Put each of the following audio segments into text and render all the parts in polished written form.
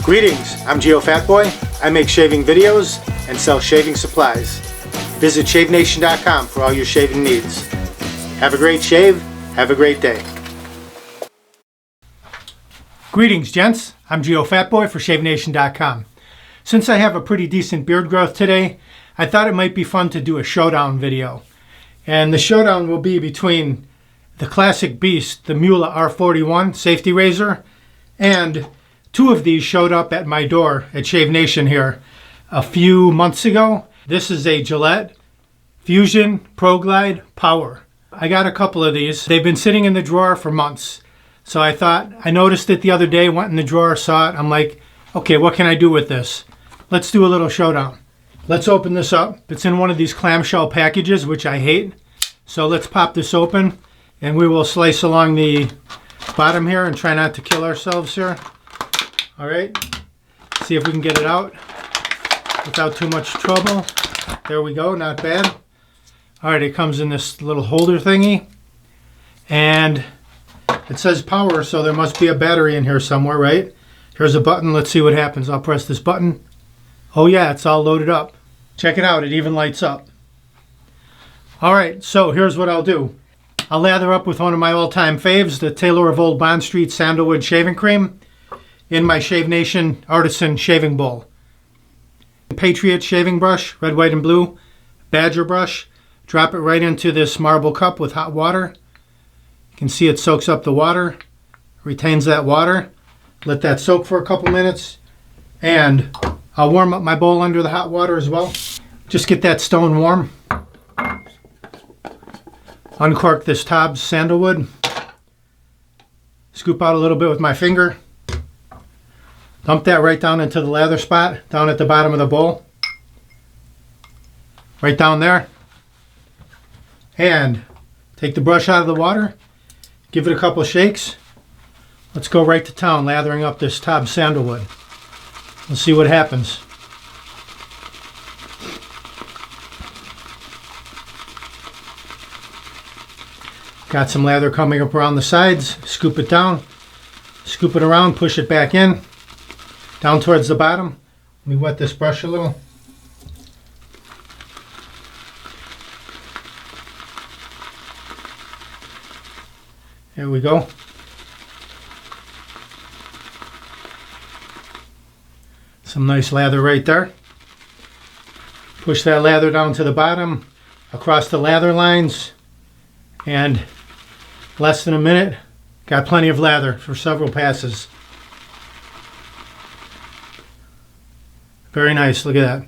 Greetings, I'm Geofatboy. I make shaving videos and sell shaving supplies. Visit shavenation.com for all your shaving needs. Have a great shave, have a great day. Greetings, gents. I'm Geofatboy for shavenation.com. Since I have a pretty decent beard growth today, I thought it might be fun to do a showdown video. And the showdown will be between the classic beast, the Mühle R41 safety razor, and two of these showed up at my door at Shave Nation here a few months ago. This is a Gillette Fusion Proglide Power. I got a couple of these. They've been sitting in the drawer for months. So I noticed it the other day, went in the drawer, saw it. I'm like, okay, what can I do with this? Let's do a little showdown. Let's open this up. It's in one of these clamshell packages, which I hate. So let's pop this open and we will slice along the bottom here and try not to kill ourselves here. All right, see if we can get it out without too much trouble. There we go, not bad. All right, it comes in this little holder thingy and it says power, so there must be a battery in here somewhere, right? Here's a button, let's see what happens. I'll press this button. Oh yeah, it's all loaded up. Check it out, it even lights up. All right, so here's what I'll do. I'll lather up with one of my all-time faves, the Taylor of Old Bond Street Sandalwood Shaving Cream, in my Shave Nation Artisan Shaving Bowl. Patriot shaving brush, red, white, and blue. Badger brush. Drop it right into this marble cup with hot water. You can see it soaks up the water, retains that water. Let that soak for a couple minutes. And I'll warm up my bowl under the hot water as well. Just get that stone warm. Uncork this Tobbs sandalwood. Scoop out a little bit with my finger. Dump that right down into the lather spot, down at the bottom of the bowl. Right down there. And take the brush out of the water. Give it a couple shakes. Let's go right to town lathering up this Tobbs sandalwood. Let's see what happens. Got some lather coming up around the sides. Scoop it down. Scoop it around, push it back in. Down towards the bottom. Let me wet this brush a little. There we go. Some nice lather right there. Push that lather down to the bottom, across the lather lines, and less than a minute, got plenty of lather for several passes. Very nice, look at that.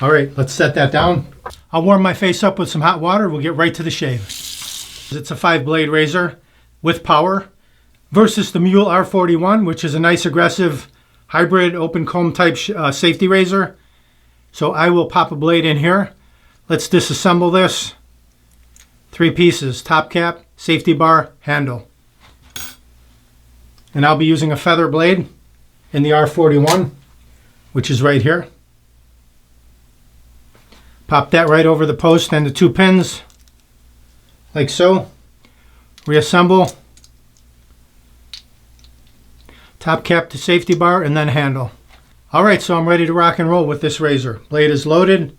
All right, let's set that down. I'll warm my face up with some hot water. We'll get right to the shave. It's a 5-blade razor with power versus the Mühle R41, which is a nice aggressive hybrid open comb type safety razor. So I will pop a blade in here. Let's disassemble this. 3 pieces, top cap, safety bar, handle. And I'll be using a feather blade in the R41, which is right here. Pop that right over the post and the 2 pins, like so. Reassemble. Top cap to safety bar and then handle. All right, so I'm ready to rock and roll with this razor. Blade is loaded.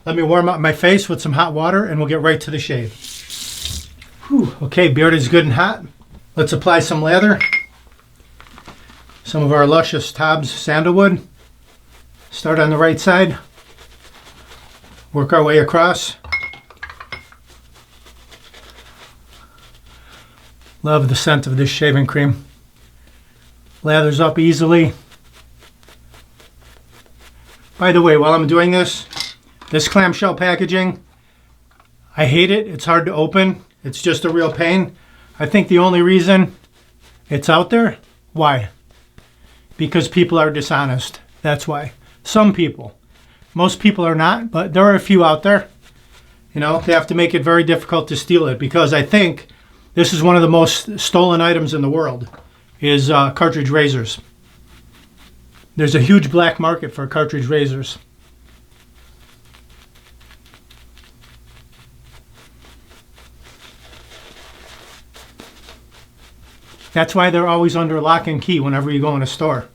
Let me warm up my face with some hot water and we'll get right to the shave. Whew. Okay, beard is good and hot. Let's apply some lather. Some of our luscious Tobbs sandalwood. Start on the right side. Work our way across. Love the scent of this shaving cream. Lathers up easily. By the way, while I'm doing this clamshell packaging, I hate it. It's hard to open. It's just a real pain. I think the only reason it's out there, why? Because people are dishonest. That's why. Some people. Most people are not, but there are a few out there. You know, they have to make it very difficult to steal it because I think this is one of the most stolen items in the world is cartridge razors. There's a huge black market for cartridge razors. That's why they're always under lock and key whenever you go in a store.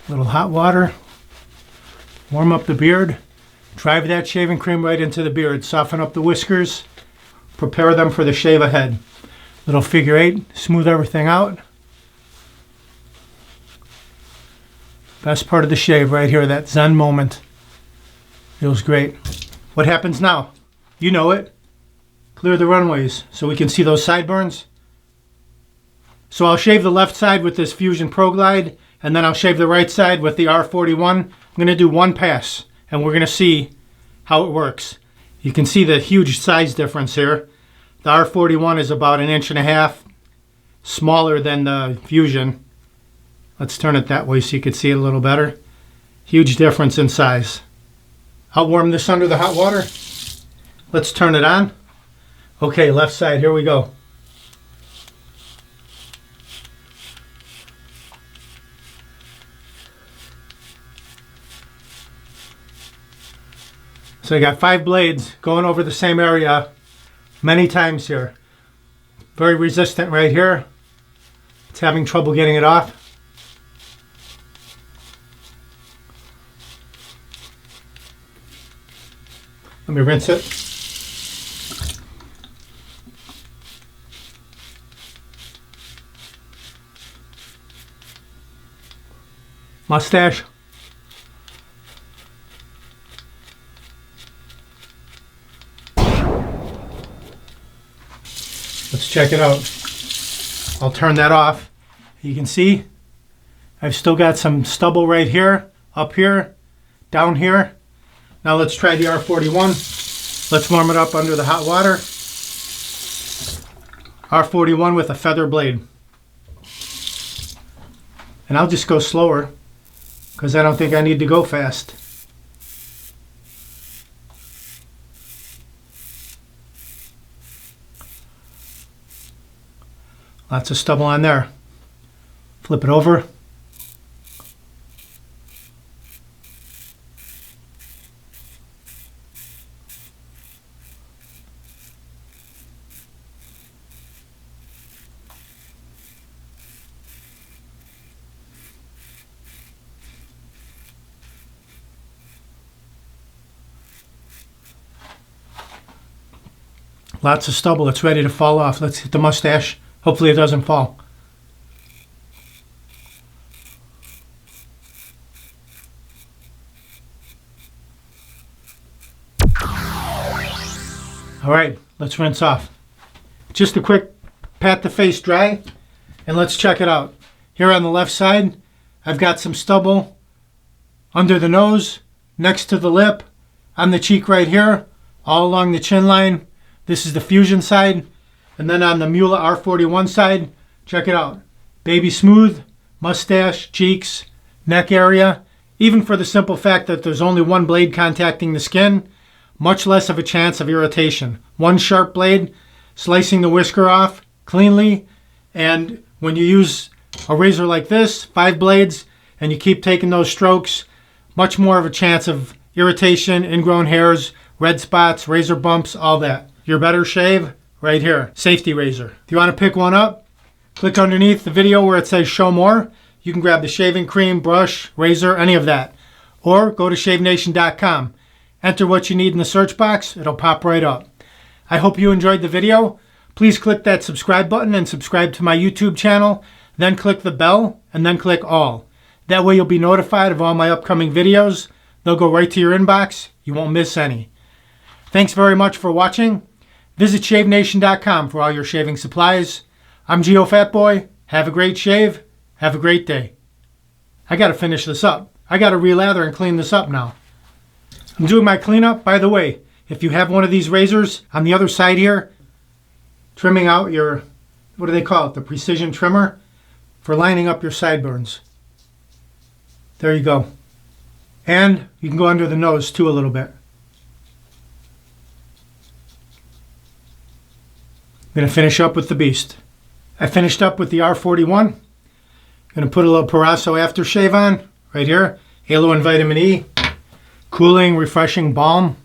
Little hot water. Warm up the beard. Drive that shaving cream right into the beard. Soften up the whiskers. Prepare them for the shave ahead. Little figure 8. Smooth everything out. Best part of the shave right here, that zen moment. Feels great. What happens now? You know it. Clear the runways so we can see those sideburns. So I'll shave the left side with this Fusion Proglide, and then I'll shave the right side with the R41. I'm going to do one pass, and we're going to see how it works. You can see the huge size difference here. The R41 is about 1.5 inches smaller than the Fusion. Let's turn it that way so you can see it a little better. Huge difference in size. I'll warm this under the hot water. Let's turn it on. Okay, left side, here we go. So I got 5 blades going over the same area many times here. Very resistant right here. It's having trouble getting it off. Let me rinse it. Mustache. Let's check it out. I'll turn that off. You can see I've still got some stubble right here, up here, down here. Now let's try the R41. Let's warm it up under the hot water. R41 with a feather blade. And I'll just go slower because I don't think I need to go fast. Lots of stubble on there. Flip it over. Lots of stubble. It's ready to fall off. Let's hit the mustache. Hopefully it doesn't fall. All right, let's rinse off. Just a quick pat the face dry, and let's check it out. Here on the left side, I've got some stubble under the nose, next to the lip, on the cheek right here, all along the chin line. This is the Fusion side. And then on the Mühle R41 side, check it out. Baby smooth, mustache, cheeks, neck area. Even for the simple fact that there's only one blade contacting the skin, much less of a chance of irritation. One sharp blade, slicing the whisker off cleanly. And when you use a razor like this, 5 blades, and you keep taking those strokes, much more of a chance of irritation, ingrown hairs, red spots, razor bumps, all that. Your better shave right here, safety razor. If you want to pick one up, click underneath the video where it says show more. You can grab the shaving cream, brush, razor, any of that. Or go to shavenation.com. Enter what you need in the search box. It'll pop right up. I hope you enjoyed the video. Please click that subscribe button and subscribe to my YouTube channel. Then click the bell and then click all. That way you'll be notified of all my upcoming videos. They'll go right to your inbox. You won't miss any. Thanks very much for watching. Visit shavenation.com for all your shaving supplies. I'm Geofatboy. Have a great shave. Have a great day. I got to finish this up. I got to relather and clean this up now. I'm doing my cleanup. By the way, if you have one of these razors on the other side here, trimming out your, what do they call it? The precision trimmer for lining up your sideburns. There you go. And you can go under the nose too a little bit. I'm going to finish up with the beast. I finished up with the R41. I'm going to put a little Parasso aftershave on right here. Halo and Vitamin E. Cooling, refreshing balm.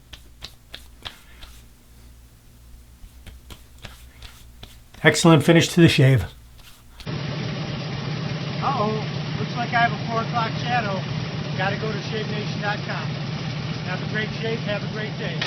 Excellent finish to the shave. Uh-oh, looks like I have a 4 o'clock shadow. Gotta go to shavenation.com. Have a great shave, have a great day.